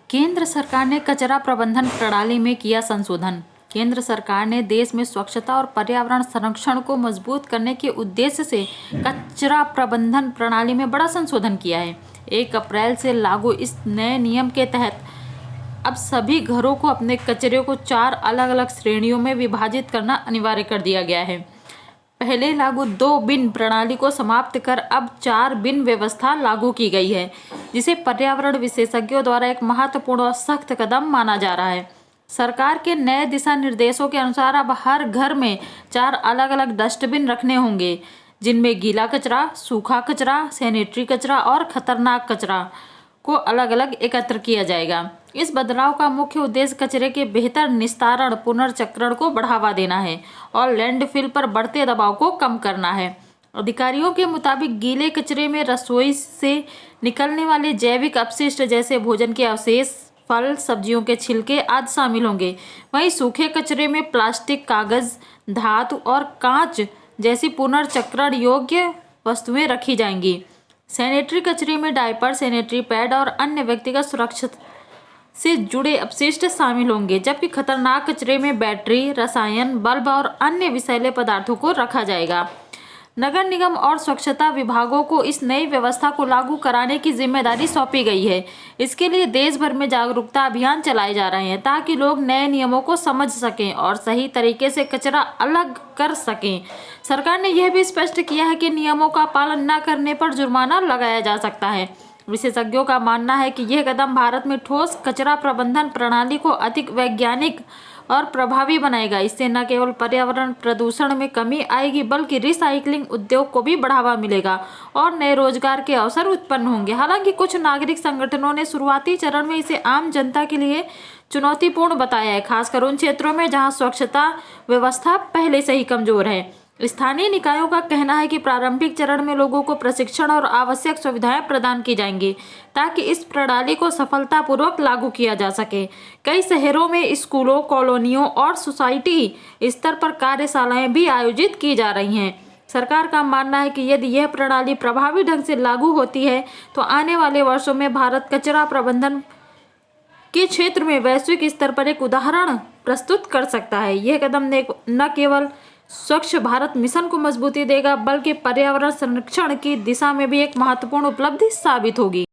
केंद्र सरकार ने कचरा प्रबंधन प्रणाली में किया संशोधन। केंद्र सरकार ने देश में स्वच्छता और पर्यावरण संरक्षण को मजबूत करने के उद्देश्य से कचरा प्रबंधन प्रणाली में बड़ा संशोधन किया है। 1 अप्रैल से लागू इस नए नियम के तहत अब सभी घरों को अपने कचरे को 4 अलग अलग श्रेणियों में विभाजित करना अनिवार्य कर दिया गया है। पहले लागू 2 बिन प्रणाली को समाप्त कर अब 4 बिन व्यवस्था लागू की गई है, जिसे पर्यावरण विशेषज्ञों द्वारा एक महत्वपूर्ण और सख्त कदम माना जा रहा है। सरकार के नए दिशा निर्देशों के अनुसार अब हर घर में 4 अलग अलग डस्टबिन रखने होंगे, जिनमें गीला कचरा, सूखा कचरा, सैनिटरी कचरा और खतरनाक कचरा को अलग अलग एकत्र किया जाएगा। इस बदलाव का मुख्य उद्देश्य कचरे के बेहतर निस्तारण, पुनर्चक्रण को बढ़ावा देना है और लैंडफिल पर बढ़ते दबाव को कम करना है। अधिकारियों के मुताबिक गीले कचरे में रसोई से निकलने वाले जैविक अपशिष्ट जैसे भोजन के अवशेष, फल, सब्जियों के छिलके आदि शामिल होंगे। वहीं सूखे कचरे में प्लास्टिक, कागज, धातु और कांच जैसी पुनर्चक्रण योग्य वस्तुएं रखी जाएंगी। सैनिटरी कचरे में डायपर, सैनिटरी पैड और अन्य व्यक्तिगत सुरक्षा से जुड़े अपशिष्ट शामिल होंगे, जबकि खतरनाक कचरे में बैटरी, रसायन, बल्ब और अन्य विषैले पदार्थों को रखा जाएगा। नगर निगम और स्वच्छता विभागों को इस नई व्यवस्था को लागू कराने की जिम्मेदारी सौंपी गई है। इसके लिए देश भर में जागरूकता अभियान चलाए जा रहे हैं, ताकि लोग नए नियमों को समझ सकें और सही तरीके से कचरा अलग कर सकें। सरकार ने यह भी स्पष्ट किया है कि नियमों का पालन न करने पर जुर्माना लगाया जा सकता है। विशेषज्ञों का मानना है कि यह कदम भारत में ठोस कचरा प्रबंधन प्रणाली को अधिक वैज्ञानिक और प्रभावी बनाएगा। इससे न केवल पर्यावरण प्रदूषण में कमी आएगी, बल्कि रिसाइकलिंग उद्योग को भी बढ़ावा मिलेगा और नए रोजगार के अवसर उत्पन्न होंगे। हालांकि कुछ नागरिक संगठनों ने शुरुआती चरण में इसे आम जनता के लिए चुनौतीपूर्ण बताया है, खासकर उन क्षेत्रों में जहां स्वच्छता व्यवस्था पहले से ही कमजोर है। स्थानीय निकायों का कहना है कि प्रारंभिक चरण में लोगों को प्रशिक्षण और आवश्यक सुविधाएं प्रदान की जाएंगी, ताकि इस प्रणाली को सफलतापूर्वक लागू किया जा सके। कई शहरों में स्कूलों, कॉलोनियों और सोसाइटी स्तर पर कार्यशालाएं भी आयोजित की जा रही हैं। सरकार का मानना है कि यदि यह प्रणाली प्रभावी ढंग से लागू होती है तो आने वाले वर्षों में भारत कचरा प्रबंधन के क्षेत्र में वैश्विक स्तर पर एक उदाहरण प्रस्तुत कर सकता है। यह कदम न केवल स्वच्छ भारत मिशन को मजबूती देगा, बल्कि पर्यावरण संरक्षण की दिशा में भी एक महत्वपूर्ण उपलब्धि साबित होगी।